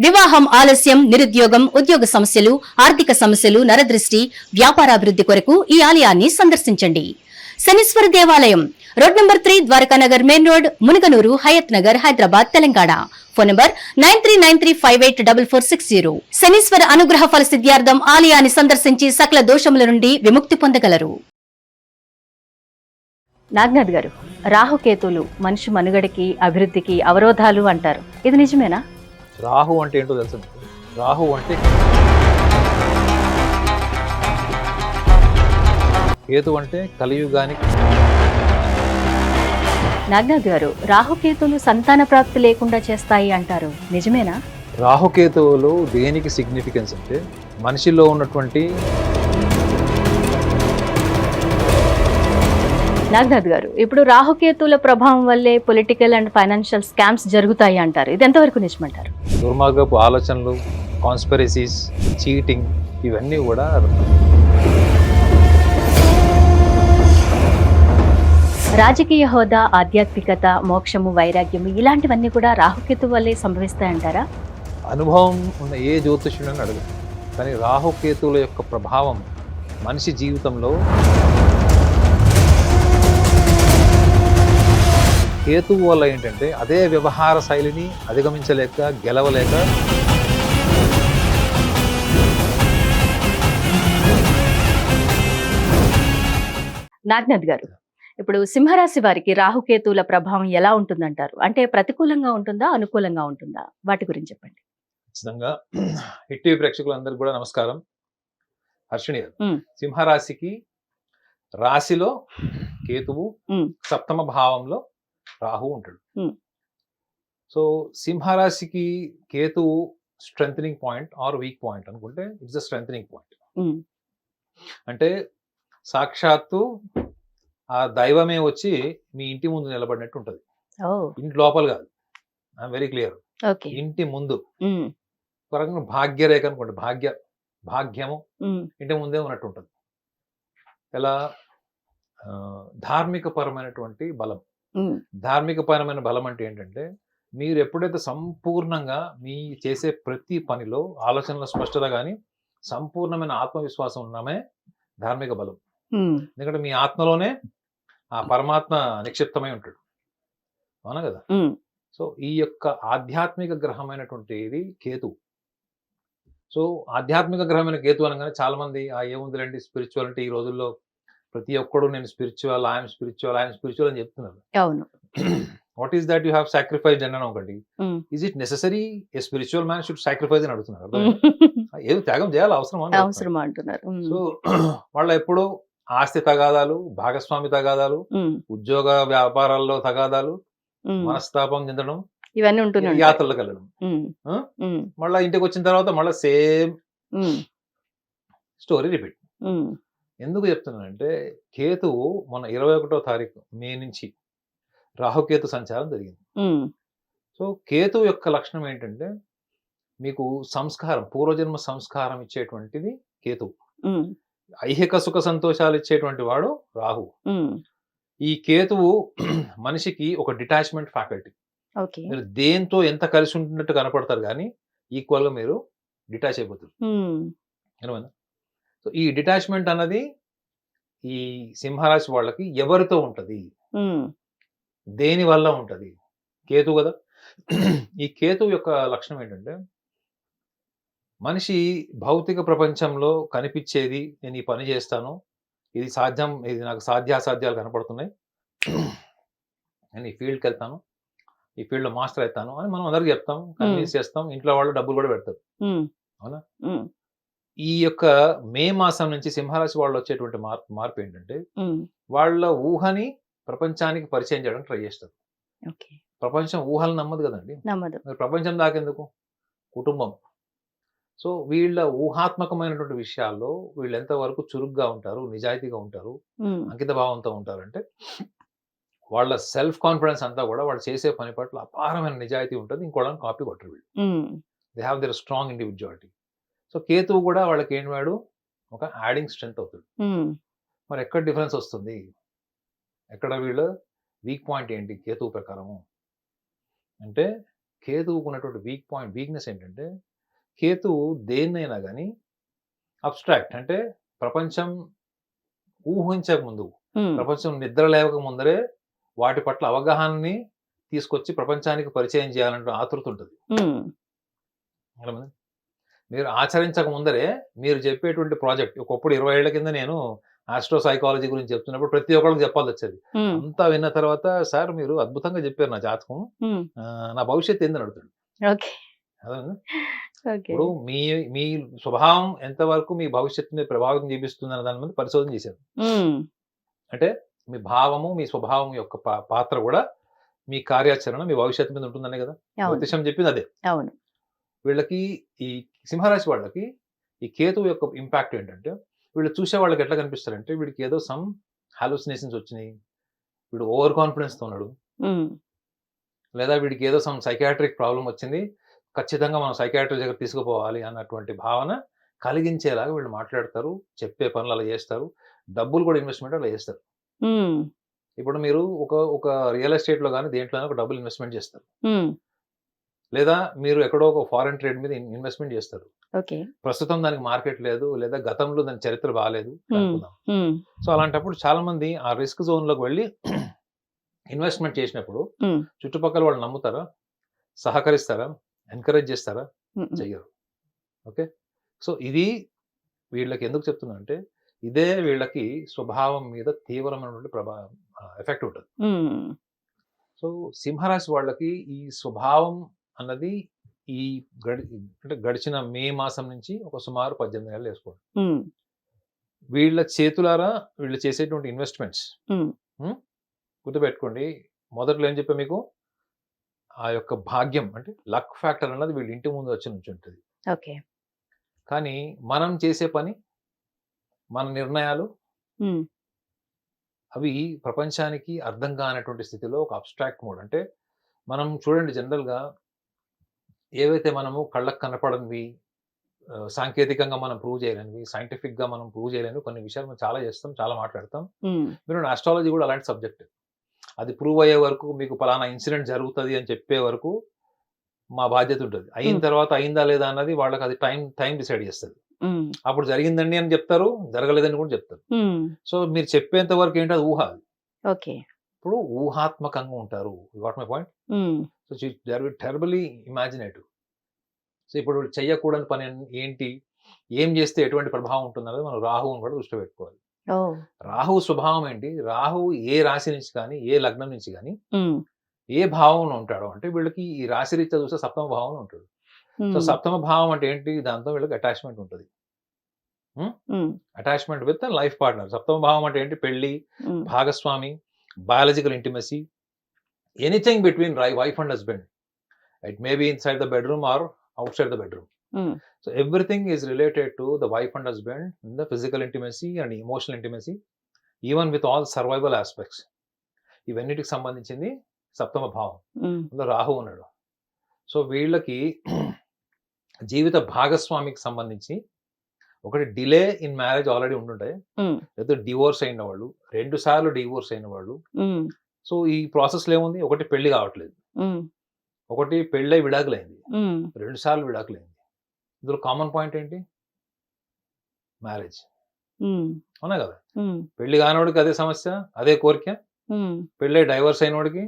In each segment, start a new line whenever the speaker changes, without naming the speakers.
వివాహం ఆలస్యం, నిరుద్యోగం, ఉద్యోగ సమస్యలు, ఆర్థిక సమస్యలు, నరదృష్టి, వ్యాపారాభివృద్ధి కొరకు ఈ ఆలయాన్ని సందర్శించండి. శనీశ్వర దేవాలయం road number 3, Dwarakanagar main road, Munuganuru, Hayath Nagar, Hyderabad, Telangana. Phone number 9393584460. Shanishwara అనుగ్రహ ఫల సిద్ధ్యార్థం ఆలయాన్ని సందర్శించి సకల దోషముల నుండి విముక్తి పొందగలరు. నాగనాథ్ గారు, రాహుకేతులు మనిషి మనుగడకి, అభివృద్ధికి అవరోధాలు అంటారు. ఇది నిజమేనా?
రాహు అంటే ఏంటో తెలుసు. రాహు అంటే కేతు అంటే కలియుగానికి.
నాగనాథ్ గారు, రాహుకేతులు సంతాన ప్రాప్తి లేకుండా చేస్తాయి అంటారు. నిజమేనా?
రాహుకేతువులు దేనికి సిగ్నిఫికెన్స్ అంటే మనిషిలో ఉన్నటువంటి.
నాగనాథ్ గారు, ఇప్పుడు రాహుకేతుల ప్రభావం వల్లే పొలిటికల్ అండ్ ఫైనాన్షియల్ స్కామ్స్ జరుగుతాయి అంటారు. ఇది ఎంతవరకు నిజమంటారు?
దుర్మార్గపు ఆలోచనలు, కాన్స్పిరసీస్, చీటింగ్, ఇవన్నీ కూడా
రాజకీయ హోదా, ఆధ్యాత్మికత, మోక్షము, వైరాగ్యము ఇలాంటివన్నీ కూడా రాహుకేతు వల్లే సంభవిస్తాయంటారా?
అనుభవం ఉన్న ఏ జ్యోతిష్యుడని అడగదు, కానీ రాహుకేతువుల యొక్క ప్రభావం మనిషి జీవితంలో. కేతువు వల్ల ఏంటంటే అదే వ్యవహార శైలిని అధిగమించలేక, గెలవలేక
నాగనాథ్ గారు, ఇప్పుడు సింహరాశి వారికి రాహుకేతువుల ప్రభావం ఎలా ఉంటుందంటారు? అంటే ప్రతికూలంగా ఉంటుందా, అనుకూలంగా ఉంటుందా? వాటి గురించి చెప్పండి.
ఖచ్చితంగా. హిట్ టీవీ ప్రేక్షకులందరికీ కూడా నమస్కారం. హర్షిణి గారు,
మ్.
సింహరాశికి రాశిలో కేతువు,
మ్.
సప్తమ భావంలో రాహు ఉంటాడు.
మ్.
సో సింహరాశికి కేతువు strengthening point or weak point అనుకుంటే ఇట్స్ అ స్ట్రెంథనింగ్ పాయింట్. అంటే సాక్షాత్తు ఆ దైవమే వచ్చి మీ ఇంటి ముందు నిలబడినట్టు ఉంటుంది. ఇంటి లోపల కాదు, ఐఎమ్ వెరీ క్లియర్. ఇంటి ముందు పరంగా భాగ్యరేఖ అనుకోండి, భాగ్యము ఇంటి ముందే ఉన్నట్టు ఉంటుంది. ఎలా? ధార్మిక పరమైనటువంటి బలం. ధార్మిక పరమైన బలం అంటే ఏంటంటే మీరు ఎప్పుడైతే సంపూర్ణంగా మీ చేసే ప్రతి పనిలో ఆలోచనల స్పష్టత కానీ సంపూర్ణమైన ఆత్మవిశ్వాసం ఉన్నామే ధార్మిక బలం. ఎందుకంటే మీ ఆత్మలోనే ఆ పరమాత్మ నిక్షిప్తమై ఉంటాడు, అవునా కదా? సో ఈ యొక్క ఆధ్యాత్మిక గ్రహమైనటువంటిది కేతు. సో ఆధ్యాత్మిక గ్రహమైన కేతు అనగానే చాలా మంది ఏముందిలేండి స్పిరిచువల్ అంటే, ఈ రోజుల్లో ప్రతి ఒక్కడు నేను స్పిరిచువల్, ఐఎమ్ స్పిరిచువల్ అని చెప్తున్నారు.
అవును.
What is that you have sacrificed అని ఒకటి. Is it necessary a spiritual man should sacrifice అని అడుగుతున్నారు. ఏదో త్యాగం చేయాలి, అవసరం
అంటున్నారు.
సో వాళ్ళ ఎప్పుడు ఆస్తి తగాదాలు, భాగస్వామి తగాదాలు, ఉద్యోగ వ్యాపారాల్లో తగాదాలు, మనస్తాపం చెందడం,
ఇవన్నీ ఉంటున్నాయి.
యాత్రలకు వెళ్ళడం, మళ్ళీ ఇంటికి వచ్చిన తర్వాత మళ్ళీ సేమ్ స్టోరీ రిపీట్. ఎందుకు చెప్తున్నానంటే కేతువు మన 21వ తారీఖు మే నుంచి రాహుకేతు సంచారం జరిగింది. సో కేతువు యొక్క లక్షణం ఏంటంటే మీకు సంస్కారం, పూర్వజన్మ సంస్కారం ఇచ్చేటువంటిది కేతువు. ఐహిక సుఖ సంతోషాలు ఇచ్చేటువంటి వాడు రాహు. ఈ కేతువు మనిషికి ఒక డిటాచ్మెంట్ ఫ్యాకల్టీ. మీరు దేంతో ఎంత కలిసి ఉంటున్నట్టు కనపడతారు కానీ ఈక్వల్ గా మీరు డిటాచ్ అయిపోతారు. సో ఈ డిటాచ్మెంట్ అన్నది ఈ సింహరాశి వాళ్ళకి ఎవరితో ఉంటది, దేని వల్ల ఉంటది? కేతు కదా. ఈ కేతు యొక్క లక్షణం ఏంటంటే మనిషి భౌతిక ప్రపంచంలో కనిపించేది, నేను ఈ పని చేస్తాను, ఇది సాధ్యం, ఇది నాకు సాధ్యాసాధ్యాలు కనపడుతున్నాయి, నేను ఈ ఫీల్డ్కి వెళ్తాను, ఈ ఫీల్డ్లో మాస్టర్ అవుతాను అని మనం అందరికి చెప్తాం, కన్విన్స్ చేస్తాం, ఇంట్లో వాళ్ళు డబ్బులు కూడా పెడతారు, అవునా? ఈ యొక్క మే మాసం నుంచి సింహరాశి వాళ్ళు వచ్చేటువంటి మార్పు ఏంటంటే వాళ్ళ ఊహని ప్రపంచానికి పరిచయం చేయడానికి ట్రై చేస్తారు. ప్రపంచం ఊహలు నమ్మదు కదండి, ప్రపంచం దాకెందుకు, కుటుంబం. సో వీళ్ళ ఊహాత్మకమైనటువంటి విషయాల్లో వీళ్ళు ఎంతవరకు చురుగ్గా ఉంటారు, నిజాయితీగా ఉంటారు, అంకిత భావంతో ఉంటారంటే వాళ్ళ సెల్ఫ్ కాన్ఫిడెన్స్ అంతా కూడా వాళ్ళు చేసే పని పట్ల అపారమైన నిజాయితీ ఉంటుంది. ఇంకోళ్ళని కాపీ కొట్టరు వీళ్ళు. They have their strong individuality. So కేతువు కూడా వాళ్ళకి ఏం వాడు ఒక యాడింగ్ స్ట్రెంత్ అవుతుంది. మరి ఎక్కడ డిఫరెన్స్ వస్తుంది, ఎక్కడ వీళ్ళ వీక్ పాయింట్ ఏంటి కేతువు ప్రకారము అంటే కేతువుకు ఉన్నటువంటి వీక్నెస్ ఏంటంటే, కేతువు దేన్నైనా గాని అబ్స్ట్రాక్ట్ అంటే ప్రపంచం ఊహించక ముందు,
ఉమ్,
ప్రపంచం నిద్ర లేవక ముందరే వాటి పట్ల అవగాహనని తీసుకొచ్చి ప్రపంచానికి పరిచయం చేయాలంటే ఆతృత ఉంటుంది.
ఉమ్,
అర్థమైందా? మీరు ఆచరించక ముందరే మీరు చెప్పేటువంటి ప్రాజెక్ట్ ఒకప్పుడు 20 ఏళ్ల కింద నేను ఆస్ట్రో సైకాలజీ గురించి చెప్తున్నప్పుడు ప్రతి ఒక్కరికి చెప్పాల్సొచ్చేది.
ఉమ్,
అంతా విన్న తర్వాత సార్ మీరు అద్భుతంగా చెప్పారు నా జాతకం.
ఉమ్.
నా భవిష్యత్తు ఏందని అడుగుతాడు.
ఓకే.
అర్థమైందా?
ఓకే.
ఇప్పుడు మీ మీ స్వభావం ఎంతవరకు మీ భవిష్యత్తుని ప్రభావితం చూపిస్తుందన్న దాని మీద పరిశోధన చేశారు.
ఉమ్,
అంటే మీ భావము, మీ స్వభావం యొక్క పాత్ర కూడా మీ కార్యాచరణ, మీ భవిష్యత్తు మీద ఉంటుందనే కదా
అవును,
జ్యోతిషం చెప్పింది అదే.
అవును.
వీళ్ళకి ఈ సింహరాశి వాళ్ళకి ఈ కేతువు యొక్క ఇంపాక్ట్ ఏంటంటే, వీళ్ళు చూసే వాళ్ళకి ఎట్లా కనిపిస్తారంటే, వీడికి ఏదో సమ్ హాలుసినేషన్స్ వచ్చినాయి, వీడు ఓవర్ కాన్ఫిడెన్స్‌తో ఉన్నాడు,
ఉమ్,
లేదా వీడికి ఏదో సమ్ సైకియాట్రిక్ ప్రాబ్లమ్ వచ్చింది, ఖచ్చితంగా మనం సైకియాట్రిస్ట్ దగ్గరికి తీసుకుపోవాలి అన్నటువంటి భావన కలిగించేలాగా వీళ్ళు మాట్లాడతారు, చెప్పే పనులు అలా చేస్తారు, డబ్బులు కూడా ఇన్వెస్ట్‌మెంట్ అలా చేస్తారు.
ఉమ్,
ఇప్పుడు మీరు ఒక రియల్ ఎస్టేట్‌లో గాని దేంట్లోనైనా ఒక డబ్బులు ఇన్వెస్ట్‌మెంట్ చేస్తారు.
ఉమ్.
లేదా మీరు ఎక్కడో ఒక ఫారెన్ ట్రేడ్ మీద ఇన్వెస్ట్‌మెంట్ చేస్తారు.
ఓకే.
ప్రస్తుతం దానికి మార్కెట్ లేదు, లేదా గతంలో దాని చరిత్ర బాలేదు
ఉమ్,
అనుకుందాం.
ఉమ్,
సో అలాంటప్పుడు చాలా మంది ఆ రిస్క్ జోన్‌లోకి వెళ్ళి ఇన్వెస్ట్‌మెంట్ చేసినప్పుడు
ఉమ్,
చుట్టుపక్కల వాళ్ళు నమ్ముతారా? సహకరిస్తారా? ఎంకరేజ్ చేస్తారా?
ఉమ్,
చెయ్యరు. ఓకే. సో ఇది వీళ్ళకి ఎందుకు చెప్తున్నా అంటే, ఇదే వీళ్ళకి స్వభావం మీద తీవ్రమైనటువంటి ఎఫెక్ట్ ఉంటది.
ఉమ్,
సో సింహరాశి వాళ్ళకి ఈ స్వభావం అన్నది ఈ అంటే గడిచిన మే మాసం నుంచి ఒక సుమారు 18 నెలలు వేసుకోండి.
ఉమ్,
వీళ్ళ చేతులారా వీళ్ళు చేసేటువంటి ఇన్వెస్ట్‌మెంట్స్
ఉమ్.
గుర్తుపెట్టుకోండి. మొదట్లో ఏం చెప్పా మీకు? ఆ యొక్క భాగ్యం అంటే లక్ ఫ్యాక్టర్ అన్నది వీళ్ళ ఇంటి ముందు వచ్చి నుంచుంటది.
ఓకే.
కానీ మనం చేసే పని, మన నిర్ణయాలు
ఉమ్,
అవి ప్రపంచానికి అర్థం కానటువంటి స్థితిలో ఒక అబ్స్ట్రాక్ట్ మోడ్. అంటే మనం చూడండి జనరల్‌గా ఏవైతే మనము కళ్ళకు కనపడనివి, సాంకేతికంగా మనం ప్రూవ్ చేయలేనివి, సైంటిఫిక్‌గా మనం ప్రూవ్ చేయలేనివి కొన్ని విషయాలు మనం చాలా చేస్తాం, చాలా మాట్లాడతాం.
ఉమ్,
మీరు ఆస్ట్రాలజీ కూడా అలాంటి సబ్జెక్ట్. అది ప్రూవ్ అయ్యే వరకు మీకు పలానా ఇన్సిడెంట్ జరుగుతది అని చెప్పే వరకు మా బాధ్యత ఉంటది. అయిన
ఉమ్,
తర్వాత అయిందా లేదా అన్నది వాళ్ళకి అది టైం డిసైడ్ చేస్తది.
ఉమ్,
అప్పుడు జరిగిందండి అని చెప్తారు, జరగలేదని కూడా చెప్తారు.
ఉమ్.
సో మీరు చెప్పేంత వరకు ఏంటి అది ఊహ.
ఓకే.
ఇప్పుడు ఊహాత్మకంగా ఉంటారు. You got my point?
Um,
so they are terribly imaginative. So ఇప్పుడు వీళ్ళు చెయ్యకూడని పని ఏంటి? ఏం చేస్తే ఎటువంటి ప్రభావం ఉంటుందనేది మనం రాహువుని కూడా దృష్టిలో పెట్టుకోవాలి.
ఓహ్!
రాహువు స్వభావం ఏంటి? రాహువు ఏ రాశి నుంచి కానీ, ఏ లగ్నం నుంచి గాని,
ఉమ్,
ఏ భావంలో ఉంటాడో అంటే వీళ్ళకి ఈ రాశి రీత్యా చూస్తే సప్తమ భావంలో ఉంటాడు. సో
ఉమ్,
సప్తమ భావం అంటే ఏంటి? దాంతో వీళ్ళకి అటాచ్‌మెంట్ ఉంటది.
ఉమ్,
అటాచ్‌మెంట్ విత్ లైఫ్ పార్ట్నర్. సప్తమ భావం అంటే ఏంటి? పెళ్లి,
ఉమ్,
భాగస్వామి, biological intimacy, anything between wife and husband. It may be inside the bedroom are outside the bedroom.
Um,
So everything is related to the wife and husband in the physical intimacy and emotional intimacy, even with all survival aspects. ఇవన్నిటికి సంబంధించింది సప్తమ భావం.
ఉమ్,
అందులో రాహు ఉన్నాడు. So వీళ్ళకి జీవిత భాగస్వామికి సంబంధించి ఒకటి డిలే ఇన్ మ్యారేజ్ ఆల్రెడీ ఉండుంటాయి,
ఉమ్,
లేదా డివోర్స్ అయిన వాళ్ళు, 2 సార్లు డివోర్స్ అయిన వాళ్ళు.
ఉమ్,
సో ఈ ప్రాసెస్‌లో ఏముంది? ఒకటి పెళ్లి కావట్లేదు,
ఉమ్,
ఒకటి పెళ్ళై విడాకులైంది,
ఉమ్,
2 సార్లు విడాకులైంది. ఇందులో కామన్ పాయింట్ ఏంటి? మ్యారేజ్.
ఉమ్,
అవునా కదా?
ఉమ్,
పెళ్లి కానోడికి అదే సమస్య, అదే కోరిక.
ఉమ్,
పెళ్ళై డైవర్స్ అయినోడికి,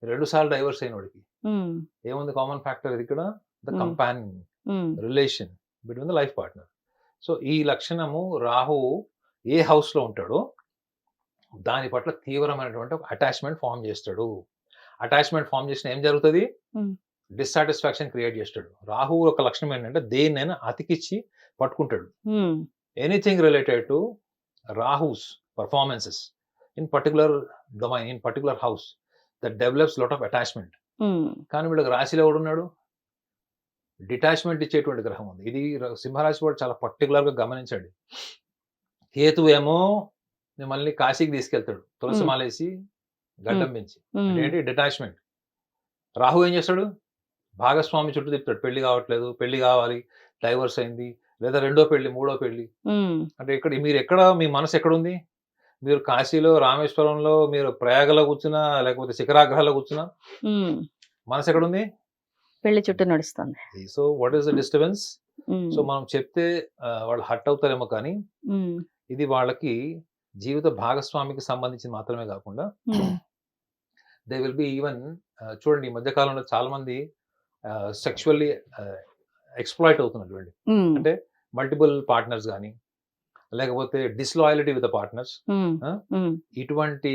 2 సార్లు డైవర్స్ అయినోడికి
ఉమ్,
ఏముంది కామన్ ఫ్యాక్టర్? ఇది ఇక్కడ the
Hmm.
Companion
um,
relation between the life partner. So ఈ లక్షణము రాహువు ఏ హౌస్‌లో ఉంటాడో దాని పట్ల తీవ్రమైనటువంటి ఒక అటాచ్‌మెంట్ ఫార్మ్ చేస్తాడు. అటాచ్‌మెంట్ ఫార్మ్ చేసిన ఏం జరుగుతది?
Hmm.
డిస్సాటిస్ఫాక్షన్ క్రియేట్ చేస్తాడు. రాహువు యొక్క లక్షణం ఏంటంటే దేన్నైనా అతికిచ్చి పట్టుకుంటాడు.
Um,
anything related to Rahu's performances in particular domain, in particular house, that develops lot of attachment.
Um,
కానీ వీళ్ళకి రాశిలో ఎవడున్నాడు? డిటాచ్‌మెంట్ ఇచ్చేటువంటి గ్రహం ఉంది. ఇది సింహరాశి వాడు చాలా పర్టిక్యులర్‌గా గమనించండి. కేతు ఏమో మిమ్మల్ని కాశీకి తీసుకెళ్తాడు, తులసి మాలేసి గడ్డం పెంచి.
ఉమ్,
అంటే ఏంటి? డిటాచ్‌మెంట్. రాహు ఏం చేస్తాడు? భాగస్వామి చుట్టూ తిప్పుతాడు. పెళ్లి కావట్లేదు, పెళ్లి కావాలి, డైవర్స్ అయింది, లేదా రెండో పెళ్లి, మూడో పెళ్లి.
ఉమ్,
అంటే ఇక్కడ మీరెక్కడ, మీ మనసు ఎక్కడుంది? మీరు కాశీలో, రామేశ్వరంలో, మీరు ప్రయాగలో కూర్చున్నా, లేకపోతే శిఖరాగ్రహాల్లో కూర్చున్నా
ఉమ్,
మనసు ఎక్కడుంది?
పెళ్లి చుట్టూ నడుస్తుంది.
So what is the disturbance?
Um,
so మనం చెప్తే వాళ్ళు హర్ట్ అవుతారేమో, కానీ
ఉమ్,
ఇది వాళ్ళకి జీవిత భాగస్వామికి సంబంధించి మాత్రమే కాకుండా
ఉమ్,
దే విల్ బి ఈవెన్, చూడండి ఈ మధ్య కాలంలో చాలా మంది సెక్షువల్లీ ఎక్స్ప్లాయిట్ అవుతున్నారు చూడండి.
ఉమ్,
అంటే మల్టిపుల్ పార్ట్నర్స్ కానీ, లేకపోతే డిస్లాయలిటీ విత్ పార్ట్నర్స్,
ఉమ్, ఉమ్,
ఇటువంటి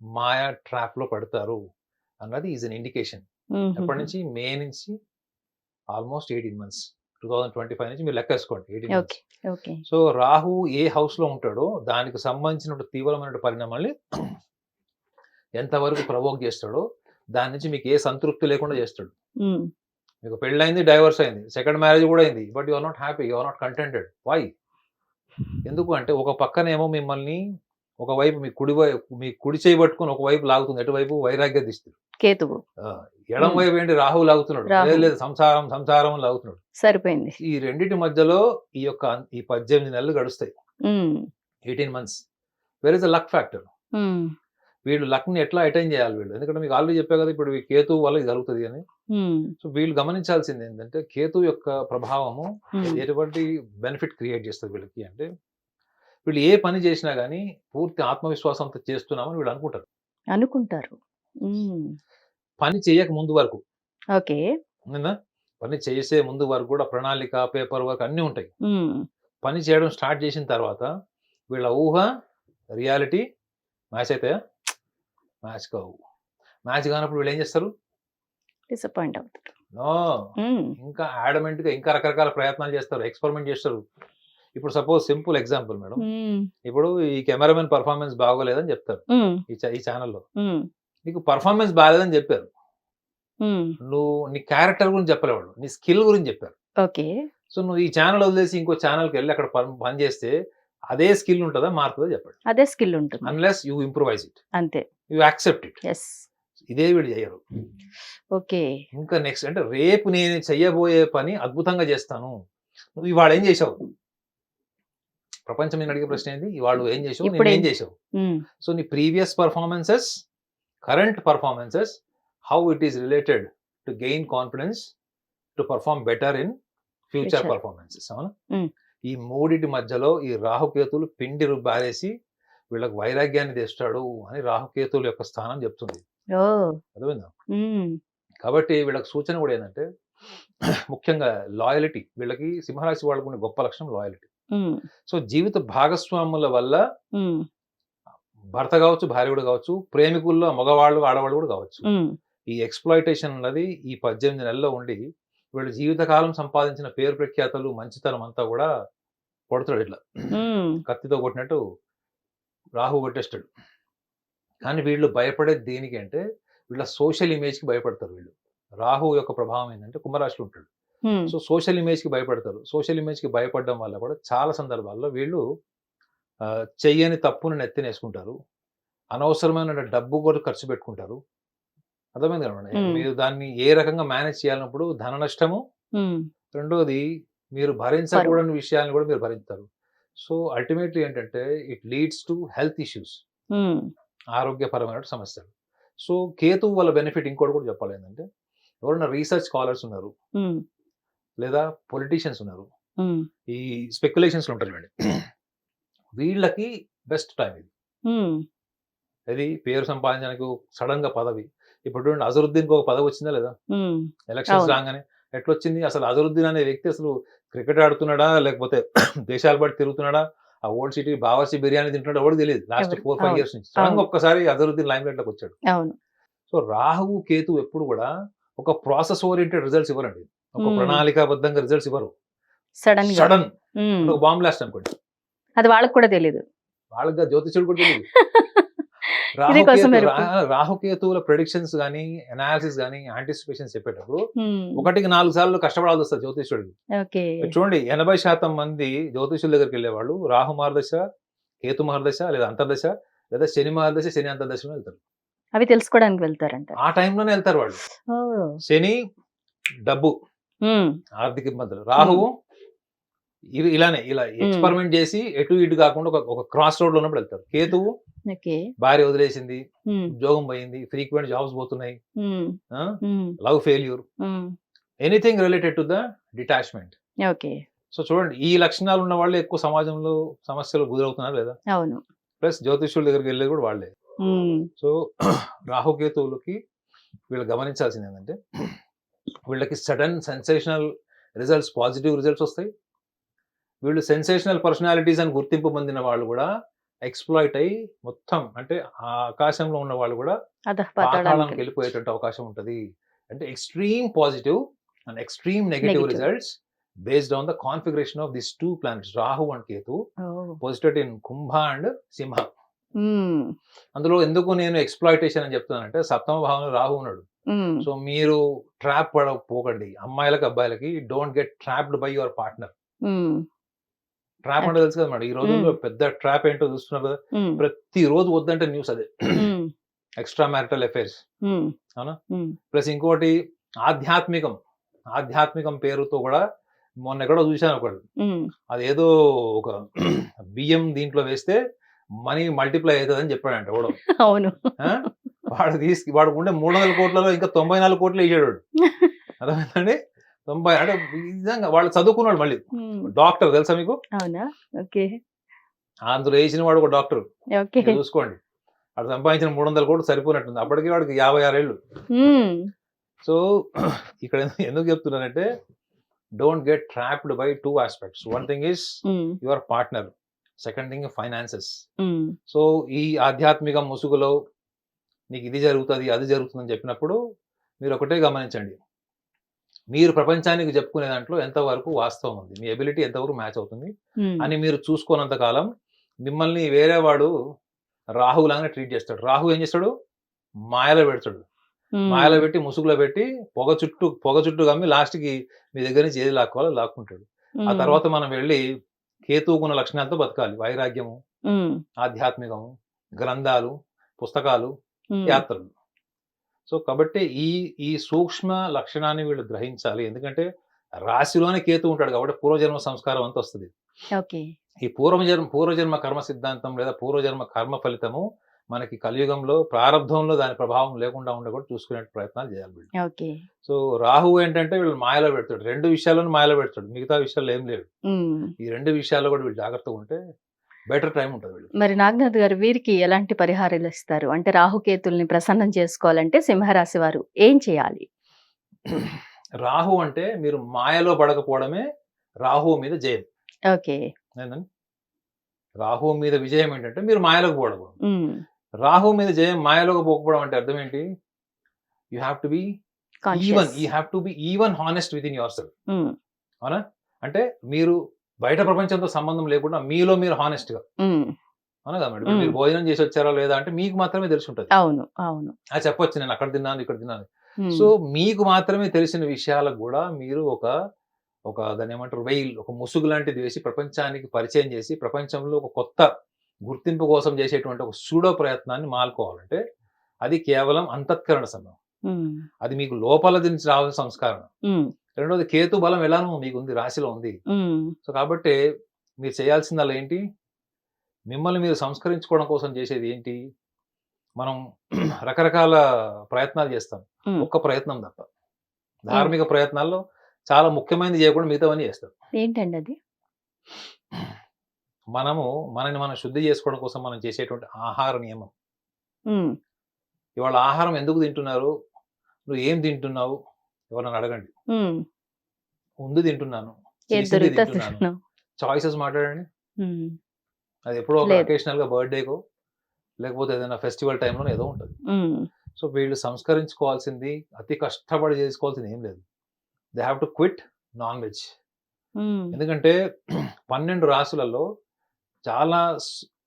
మాయా ట్రాప్ లో పడతారు అన్నది ఈజ్ అన్ ఇండికేషన్.
ఉమ్,
ఎప్పటి నుంచి? మే నుంచి ఆల్మోస్ట్ 18 months, 2025 నుంచి మీరు లెక్కేసుకోండి 18 months.
Okay, okay.
So Rahu ఏ హౌస్ లో ఉంటాడో దానికి సంబంధించిన తీవ్రమైన పరిణామాల్ని ఎంతవరకు ప్రవోక్ చేస్తాడో దాని నుంచి మీకు ఏ సంతృప్తి లేకుండా చేస్తాడు.
ఉమ్,
మీకు పెళ్ళైంది, డైవర్స్ అయింది, సెకండ్ మ్యారేజ్ కూడా అయింది, but you are not happy, you are not contented. Why? ఎందుకు అంటే ఒక పక్కనేమో మిమ్మల్ని ఒకవైపు మీ కుడి చేయి పట్టుకొని ఒకవైపు లాగుతుంది, ఎటువైపు? వైరాగ్య దిస్తుంది.
కేతువు
ఎడం వైపు ఏంటి? రాహు లాగుతున్నాడు.
రాహు.
లేదు లేదు, సంసారం సంసారం అని లాగుతున్నాడు.
సరిపోయింది.
ఈ రెండింటి మధ్యలో ఈ 18 నెలలు గడుస్తాయి,
um,
18 months. Where is the luck factor?
Um,
వీళ్ళు లక్ ని ఎట్లా అటైన్ చేయాలి వీళ్ళు? ఎందుకంటే మీకు ఆల్రెడీ చెప్పా కదా, ఇప్పుడు ఈ కేతు వల్ల ఇది జరుగుతుంది అని.
ఉమ్,
సో వీళ్ళు గమనించాల్సింది ఏంటంటే కేతు యొక్క ప్రభావము
ఉమ్,
ఎటువంటి బెనిఫిట్ క్రియేట్ చేస్తుంది వీళ్ళకి అంటే, వీళ్ళు ఏ పని చేసినా కానీ పూర్తి ఆత్మవిశ్వాసంతో చేస్తున్నామని వీళ్ళు అనుకుంటారు.
అనుకుంటారు. ఉమ్,
పని చేయక ముందు వరకు,
ఓకే.
అవునా? పని చేసే ముందు వరకు కూడా ప్రణాళిక, పేపర్ వర్క్ అన్నీ ఉంటాయి.
ఉమ్,
పని చేయడం స్టార్ట్ చేసిన తర్వాత వీళ్ళ ఊహ రియాలిటీ మ్యాచ్ అవుతాయా? మ్యాచ్ కావు. మ్యాచ్ కానప్పుడు వీళ్ళు ఏం చేస్తారు?
డిసప్పాయింట్ అవుతారు.
నో,
ఉమ్,
ఇంకా adamant గా ఇంకా రకరకాల ప్రయత్నాలు చేస్తారు, ఎక్స్పెరిమెంట్ చేస్తారు. ఇప్పుడు సపోజ్ సింపుల్ ఎగ్జాంపుల్ మేడం,
ఉమ్,
ఇప్పుడు ఈ కెమెరామెన్ పర్ఫార్మెన్స్ బాగోలేదని చెప్తారు
ఉమ్,
ఈ ఛానల్లో.
ఉమ్,
నీకు పర్ఫార్మెన్స్ బాగాలేదని చెప్పారు,
ఉమ్,
నువ్వు నీ క్యారెక్టర్ గురించి చెప్పలేవాడు, నీ స్కిల్ గురించి చెప్పారు.
ఓకే.
సో నువ్వు ఈ ఛానల్ వదిలేసి ఇంకో ఛానల్కి వెళ్ళి అక్కడ పని చేస్తే అదే స్కిల్ ఉంటుందా, మారుతుందా చెప్పండి?
అదే స్కిల్ ఉంటుంది.
అన్లెస్ యూ ఇంప్రూవైజ్ ఇట్,
అంతే.
You accept it.
ఎస్.
ఇదే వీళ్ళు చేయరు.
ఓకే.
ఇంకా నెక్స్ట్ అంటే రేపు నేను చెయ్యబోయే పని అద్భుతంగా చేస్తాను. నువ్వు ఇవాళ ఏం చేసావు? ప్రపంచం నేను అడిగే ప్రశ్న ఏంది? ఇవాళ ఏం చేసావు,
ఇప్పుడు
నేను ఏం
ఏం-
చేసావు?
ఉమ్,
సో నీ previous performances, current performances, how it is related to gain confidence to perform better in future
Future.
Performances. అవునా?
Mm.
ఈ మూడిటి మధ్యలో ఈ రాహుకేతులు పిండి రుబ్బారేసి వీళ్ళకి వైరాగ్యాన్ని తెస్తాడు అని రాహుకేతువుల యొక్క స్థానం చెప్తుంది.
ఓ,
అర్థమైందా?
ఉమ్,
కాబట్టి వీళ్ళకి సూచన కూడా ఏంటంటే ముఖ్యంగా లాయలిటీ. వీళ్ళకి సింహరాశి వాళ్ళకు ఉన్న గొప్ప లక్షణం లాయలిటీ.
ఉమ్,
సో జీవిత భాగస్వాముల వల్ల
ఉమ్,
భర్త కావచ్చు, భార్య కూడా కావచ్చు, ప్రేమికుల్లో మగవాళ్ళు ఆడవాళ్ళు కూడా కావచ్చు,
ఉమ్,
ఈ ఎక్స్‌ప్లాయిటేషన్ అన్నది ఈ 18 నెలల్లో ఉండి వీళ్ళు జీవితకాలం సంపాదించిన పేరు ప్రఖ్యాతలు, మంచితనం అంతా కూడా కొడతాడు ఇట్లా.
ఉమ్,
కత్తితో కొట్టినట్టు రాహు కొట్టేస్తాడు. కానీ వీళ్ళు భయపడేది దేనికి అంటే వీళ్ళ సోషల్ ఇమేజ్‌కి భయపడతారు వీళ్ళు. రాహు యొక్క ప్రభావం ఏంటంటే కుంభరాశిలో ఉంటాడు.
ఉమ్,
సో సోషల్ ఇమేజ్‌కి భయపడతారు. సోషల్ ఇమేజ్‌కి భయపడడం వల్ల కూడా చాలా సందర్భాల్లో వీళ్ళు చెయ్యని తప్పును నెత్తినేసుకుంటారు. అనవసరమైన డబ్బు కూడా ఖర్చు పెట్టుకుంటారు. అర్థమైంది కదండీ.
Hmm.
మీరు దాన్ని ఏ రకంగా మేనేజ్ చేయాలన్నప్పుడు ధన నష్టము,
ఉమ్,
రెండోది మీరు భరించకూడని విషయాలను కూడా మీరు భరిస్తారు. సో అల్టిమేట్లీ ఏంటంటే it leads to health issues,
um,
ఆరోగ్యపరమైన సమస్యలు. సో కేతువు వల్ల బెనిఫిట్ ఇంకోటి కూడా చెప్పాలి ఏంటంటే, ఎవరైనా రీసెర్చ్ స్కాలర్స్ ఉన్నారు
ఉమ్,
లేదా పొలిటీషియన్స్ ఉన్నారు,
ఉమ్,
ఈ స్పెక్యులేషన్స్ ఉంటారు చూడండి, వీళ్ళకి బెస్ట్ టైం ఇది.
ఉమ్,
అది పేరు సంపాదించడానికి సడన్ గా పదవి. ఇప్పుడు చూడండి అజరుద్దీన్కి ఒక పదవి వచ్చిందా లేదా?
ఉమ్,
ఎలక్షన్స్
అవును.
రాగానే ఎట్లొచ్చింది? అసలు అజరుద్దీన్ అనే వ్యక్తి అసలు క్రికెట్ ఆడుతున్నాడా లేకపోతే దేశాలు బట్టి తిరుగుతున్నాడా, ఆ ఓల్డ్ సిటీ బావర్చి బిర్యానీ తింటున్నాడా కూడా తెలియదు లాస్ట్
ఎవరు?
4-5
అవును.
ఇయర్స్ నుంచి. సడన్ గా
అవును.
ఒక్కసారి అజరుద్దీన్ లైమ్ లైట్ లోకి వచ్చాడు.
అవును.
సో రాహువు కేతు ఎప్పుడు కూడా ఒక ప్రాసెస్ ఓరియంటెడ్ రిజల్ట్స్ ఇవ్వరండి, ఒక
Hmm.
ప్రణాళికాబద్ధంగా రిజల్ట్స్ ఇవ్వరు.
సడన్ గా.
సడన్
ఉమ్,
ఒక బాంబ్ బ్లాస్ట్ అనుకోండి,
అది వాళ్ళకి కూడా తెలీదు.
వాళ్ళకి జ్యోతిష్యుడు కూడా తెలియదు.
ఇది కోసం
రాహుకేతువుల ప్రెడిక్షన్స్ కానీ, అనాలిసిస్ కానీ, యాంటిసిపేషన్స్ చెప్పేటప్పుడు
ఉమ్,
1-4 సార్లు కష్టపడాల్సి వస్తుంది జ్యోతిష్యుడికి.
ఓకే.
చూడండి 80% మంది జ్యోతిష్యుల దగ్గరికి వెళ్ళేవాళ్ళు రాహు మహర్దశ, కేతు మహర్దశ, లేదా అంతర్దశ, లేదా శని మహర్దశ, శని అంతర్దశలో వెళ్తారు.
అవి తెలుసుకోవడానికి వెళ్తారంట.
ఆ టైంలోనే వెళ్తారు వాళ్ళు.
ఓ,
శని డబ్బు,
ఉమ్,
ఆర్థిక ఇబ్బందులు, రాహువు ఇవి ఇలానే ఇలా ఎక్స్పెరిమెంట్ చేసి ఎటు ఇటు కాకుండా ఒక క్రాస్ రోడ్ లో ఉన్నప్పుడు వెళ్తారు. కేతువు
ఓకే.
భార్య వదిలేసింది,
హ్మ్.
ఉద్యోగం పోయింది, ఫ్రీక్వెంట్ జాబ్స్ పోతున్నాయి,
హ్మ్. హ్మ్.
లవ్ ఫెయిల్యూర్,
హ్మ్.
Anything related to the detachment.
Okay.
So చూడండి, ఈ లక్షణాలు ఉన్న వాళ్ళే ఎక్కువ సమాజంలో సమస్యలు గురవుతున్నారు లేదా?
అవును.
ప్లస్ జ్యోతిష్యుల దగ్గరికి వెళ్ళేది కూడా వాళ్ళే.
హ్మ్.
సో రాహుకేతువులకి వీళ్ళు గమనించాల్సింది ఏంటంటే, వీళ్ళకి sudden sensational results, positive results వస్తాయి. వీళ్ళు సెన్సేషనల్ పర్సనాలిటీస్ అని గుర్తింపు పొందిన వాళ్ళు కూడా ఎక్స్‌ప్లాయిట్ అయ్యి మొత్తం అంటే ఆ ఆకాశంలో ఉన్న వాళ్ళు కూడా పాతాళానికి
అధఃపతనానికి
వెళ్ళిపోయేటువంటి అవకాశం ఉంటది. అంటే extreme positive and extreme negative
negative.
Results based on the configuration of these 2 planets Rahu and Ketu
oh!
Posited in Kumbha and Simha.
Hmm.
అందులో ఎందుకు నేను ఎక్స్‌ప్లాయిటేషన్ అని చెప్తున్నానంటే, సప్తమ భావంలో రాహు ఉన్నాడు.
హ్మ్.
సో మీరు ట్రాప్ పోకండి. అమ్మాయిలకి, అబ్బాయిలకి don't get trapped by your partner.
హ్మ్.
ట్రాప్ అంటే
ఓకే.
తెలుసు కదా మేడం. ఈ రోజుల్లో
హ్మ్.
పెద్ద ట్రాప్ ఏంటో చూస్తున్నారు కదా!
హ్మ్.
ప్రతిరోజు వద్దంటే న్యూస్ అదే.
హ్మ్.
Extra marital affairs.
హ్మ్.
అవునా?
హ్మ్.
ప్లస్ ఇంకోటి ఆధ్యాత్మికం. ఆధ్యాత్మికం పేరుతో కూడా మొన్నెక్కడో చూశాను ఒకటి.
హ్మ్.
అదేదో ఒక బియ్యం దీంట్లో వేస్తే మనీ మల్టిప్లై అయితదని చెప్పాడంట ఎవడో.
అవును.
ఆ! వాడికుండే 300 కోట్లలో ఇంకా 94 కోట్లు ఎసాడు వాడు. అర్థమైందండి? 90 అంటే నిజంగా వాళ్ళు చదువుకున్నాడు మళ్ళీ.
హ్మ్.
డాక్టర్ తెలుసా మీకు?
అవునా? ఓకే.
అందులో ఏసిన వాడు ఒక డాక్టర్.
ఓకే.
ఇక చూసుకోండి. వాడు సంపాదించిన 300 కోట్లు సరిపోయినట్టుంది. అప్పటికి వాడికి 56 ఏళ్ళు.
హ్మ్.
సో ఇక్కడ ఎందుకు చెప్తున్నానంటే, don't get trapped by 2 aspects. One thing is
hmm.
Your partner. Second thing finances.
Hmm.
So ఈ ఆధ్యాత్మిక ముసుగులో నీకు ఇది జరుగుతది, అది జరుగుతుందని చెప్పినప్పుడు మీరు ఒకటే గమనించండి. మీరు ప్రపంచానికి చెప్పుకునే దాంట్లో ఎంతవరకు వాస్తవం ఉంది? మీ ఎబిలిటీ ఎంతవరకు మ్యాచ్ అవుతుంది
హ్మ్.
అని మీరు చూసుకోనంత కాలం మిమ్మల్ని వేరే వాడు రాహులాగానే ట్రీట్ చేస్తాడు. రాహు ఏం చేస్తాడు? మాయలో పెడతాడు. మాయలో
హ్మ్.
పెట్టి, ముసుగులో పెట్టి పొగ చుట్టూ కమ్మి లాస్ట్‌కి మీ దగ్గర నుంచి ఏది లాక్కోవాలో లాక్కుంటాడు. ఆ
హ్మ్.
తర్వాత మనం వెళ్లి కేతువుకున్న లక్షణాలతో బతకాలి. వైరాగ్యము,
హ్మ్.
ఆధ్యాత్మికము, గ్రంథాలు, పుస్తకాలు,
హ్మ్.
యాత్రలు. సో కాబట్టి ఈ సూక్ష్మ లక్షణాన్ని వీళ్ళు గ్రహించాలి. ఎందుకంటే రాశిలోనే కేతు ఉంటాడు కాబట్టి పూర్వజన్మ సంస్కారం అంతా వస్తది.
ఓకే.
ఈ పూర్వజన్మ కర్మ సిద్ధాంతం లేదా పూర్వజన్మ కర్మ ఫలితము మనకి కలియుగంలో ప్రారబ్ధంలో దాని ప్రభావం లేకుండా కూడా చూసుకునే ప్రయత్నాలు చేయాలి వీళ్ళు.
ఓకే.
సో రాహు ఏంటంటే వీళ్ళు మాయలో పెడతాడు. 2 విషయాల్లోనూ మాయలో పెడతాడు. మిగతా విషయాల్లో ఏం లేడు.
హ్మ్.
ఈ 2 విషయాల్లో కూడా వీళ్ళు జాగ్రత్తగా ఉంటే బెటర్ టైమ్ ఉంటది వీళ్ళకి.
మరి నాగనాథ్ గారు వీరికి ఎలాంటి పరిహారాలిస్తారు? అంటే రాహుకేతుల్ని ప్రసన్నం చేసుకోవాలంటే సింహరాశి వారు ఏం చేయాలి?
రాహు అంటే మీరు మాయలో పడకపోవడమే రాహువు మీద జయం.
ఓకే.
ఏందండి? రాహువు మీద విజయం ఏంటంటే మీరు మాయలోకి పోవడం.
హ్మ్.
రాహువు మీద జయం మాయలోకి పోకపోవడం అంటే అర్థం ఏంటి? You have to be
conscious.
You have to be even honest within yourself.
హ్మ్.
అవునా? అంటే మీరు బయట ప్రపంచంతో సంబంధం లేకుండా మీలో మీరు హానెస్ట్‌గా.
హ్మ్.
అవునా కదా మేడం? ఇప్పుడు
హ్మ్.
మీరు భోజనం చేసి వచ్చారా లేదా అంటే మీకు మాత్రమే తెలిసుంటది.
అవును. అవును.
చెప్పొచ్చు నేను అక్కడ తిన్నాను, ఇక్కడ తిన్నాను.
హ్మ్.
సో మీకు మాత్రమే తెలిసిన విషయాలకు గూడా మీరు ఒక ఒక దాన్నేమంటారు ఒక ముసుగు లాంటిది వేసి ప్రపంచానికి పరిచయం చేసి, ప్రపంచంలో ఒక కొత్త గుర్తింపు కోసం చేసేటువంటి ఒక సూడో ప్రయత్నాన్ని మానుకోవాలంటే, అది కేవలం అంతఃకరణ సమయం.
హ్మ్.
అది మీకు లోపల నుంచి రావాల్సిన సంస్కారం.
హ్మ్.
రెండోది కేతు బలం ఎలానో మీకుంది, రాశిలో ఉంది.
హ్మ్.
సో కాబట్టి మీరు చేయాల్సిందల్లా ఏంటి? మిమ్మల్ని మీరు సంస్కరించుకోవడం కోసం చేసేది ఏంటి? మనం రకరకాల ప్రయత్నాలు చేస్తాం.
హ్మ్.
ఒక్క ప్రయత్నం తప్ప.
ఏం
ధార్మిక ప్రయత్నాల్లో చాలా ముఖ్యమైనది చేయకుండా మిగతావన్నీ చేస్తాం.
ఏంటండి అది?
మనము మనల్ని మనం శుద్ధి చేసుకోవడం కోసం మనం చేసేటువంటి ఆహార నియమం.
హ్మ్.
ఇవాళ ఆహారం ఎందుకు తింటున్నారు? నువ్వు ఏం తింటున్నావు? ఎవరినైనా అడగండి.
హ్మ్.
ఉంది తింటున్నాను.
ఏది
చేసింది
దొరికితే అది
తింటున్నాను.
తింటున్నాం.
చాయిసెస్ మాట్లాడండి.
హ్మ్.
అది ఎప్పుడో ఒక
లేదు.
అకేషనల్‌గా బర్త్‌డేకో, లేకపోతే ఏదైనా ఫెస్టివల్ టైమ్‌లోనో ఏదో ఉంటది.
హ్మ్.
సో వీళ్ళు సంస్కరించుకోవాల్సింది, అతి కష్టపడి చేసుకోవాల్సింది ఏం లేదు. They have to quit non veg.
హ్మ్.
ఎందుకంటే 12 రాసులలో చాలా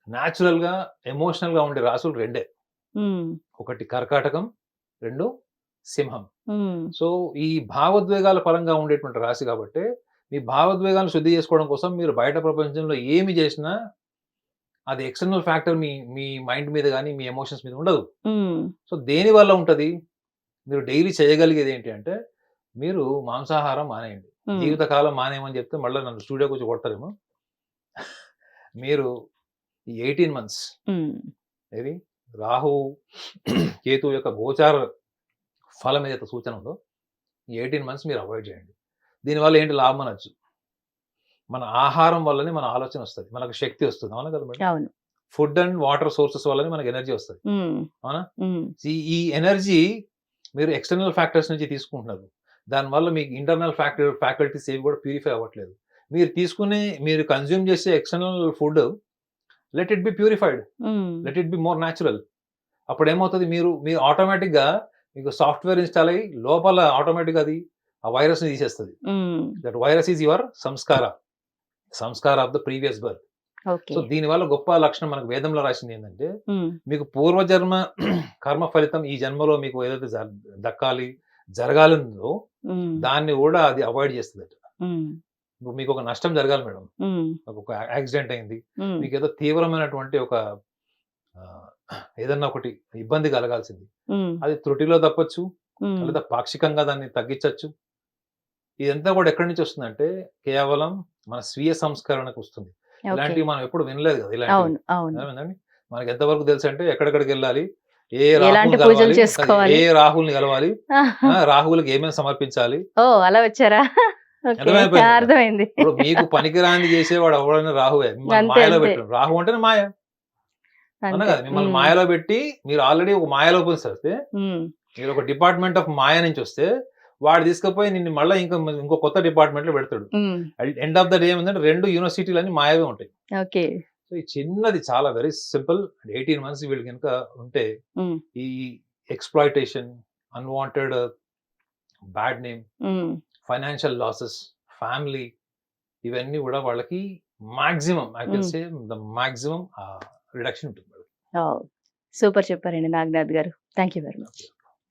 న్యాచురల్‌గా, ఎమోషనల్‌గా ఉండే రాసులు 2.
హ్మ్.
ఒకటి కర్కాటకం, 2 సింహం.
హ్మ్.
సో, ఈ భావోద్వేగాల పరంగా ఉండేటువంటి రాశి కాబట్టే, మీ భావోద్వేగాలను శుద్ధి చేసుకోవడం కోసం మీరు బయట ప్రపంచంలో ఏమి జేసినా, అది ఎక్స్‌టర్నల్ ఫ్యాక్టర్ మీ మీ మైండ్ మీద గాని, మీ ఎమోషన్స్ మీద ఉండదు.
హ్మ్.
సో, దేనివల్ల ఉంటది? మీరు డైలీ చేయగలిగేది ఏంటి అంటే, మీరు మాంసాహారం మానేయండి. జీవితకాలం మానేయమని చెప్తే మళ్ళీ నన్ను స్టూడియోకి వచ్చి కొడతారేమో. మీరు ఈ 18 మంత్స్ ఏది రాహు కేతు యొక్క గోచార ఫలం ఏదైతే సూచన ఉందో ఈ 18 మంత్స్ మీరు అవాయిడ్ చేయండి. దీనివల్ల ఏంటి లాభం అనొచ్చు. మన ఆహారం వల్లనే మన ఆలోచన వస్తుంది, మనకు శక్తి వస్తుంది. అవునా కదా మేడం?
అవును.
ఫుడ్ అండ్ వాటర్ సోర్సెస్ వల్లనే మనకి ఎనర్జీ వస్తుంది. అవునా? ఈ ఎనర్జీ మీరు ఎక్స్టర్నల్ ఫ్యాక్టర్స్ నుంచి తీసుకుంటున్నారు. దానివల్ల మీకు ఇంటర్నల్ ఫ్యాకల్టీస్ ఏవి కూడా ప్యూరిఫై అవ్వట్లేదు. మీరు కన్జ్యూమ్ చేసే external food let it be purified, let it be more natural. అప్పుడు ఏమవుతుంది, మీరు ఆటోమేటిక్గా మీకు సాఫ్ట్వేర్ ఇన్స్టాల్ అయ్యి లోపల ఆటోమేటిక్గా అది ఆ వైరస్ని తీసేస్తుంది. That virus is your Sanskar of the previous birth. So దీనివల్ల గొప్ప లక్షణం మనకు వేదంలో రాసింది ఏంటంటే, మీకు పూర్వజన్మ కర్మ ఫలితం ఈ జన్మలో మీకు ఏదైతే దక్కాలి జరగాలి ఉందో దాన్ని కూడా అది అవాయిడ్ చేస్తుంది. ఇప్పుడు మీకు ఒక నష్టం జరగాలి మేడం, ఒక యాక్సిడెంట్ అయింది, మీకు ఏదో తీవ్రమైనటువంటి ఒక ఏదన్నా ఒకటి ఇబ్బంది కలగాల్సింది, అది త్రుటిలో తప్పచ్చు లేదా పాక్షికంగా దాన్ని తగ్గించవచ్చు. ఇదంతా కూడా ఎక్కడి నుంచి వస్తుందంటే కేవలం మన స్వీయ సంస్కరణకు వస్తుంది. ఇలాంటివి మనం ఎప్పుడు వినలేదు కదా. ఇలాంటివి మనకి ఎంతవరకు తెలుసు అంటే ఎక్కడెక్కడికి వెళ్ళాలి, ఏ రాహుల్ని కలవాలి, రాహువులకు ఏమేమి సమర్పించాలి.
అలా వచ్చారా? అర్థమైంది.
ఇప్పుడు మీకు పనికిరాని చేసేవాడు ఎవరైనా రాహువే. మిమ్మల్ని మాయలో పెట్టారు. రాహు అంటేనే మాయ అన్న కదా. మిమ్మల్ని మాయలో పెట్టి మీరు ఆల్రెడీ ఒక మాయలో వస్తే, మీరు ఒక డిపార్ట్మెంట్ ఆఫ్ మాయ నుంచి వస్తే వాడు తీసుకుపోయి నిన్ను మళ్ళీ ఇంకో కొత్త డిపార్ట్మెంట్ లో పెడతాడు. ఎండ్ ఆఫ్ ద డే ఏమంటే 2 యూనివర్సిటీలు అన్ని మాయవే ఉంటాయి. సో ఈ చిన్నది చాలా వెరీ సింపుల్. 18 మంత్స్ వీళ్ళు కనుక ఉంటే ఈ exploitation, unwanted bad name, financial losses, family, ఇవన్నీ కూడా వాళ్ళకి maximum I can say the maximum reduction ఉంటుంది.
సూపర్ చెప్పారండి నాగనాథ్ గారు. Thank you very much.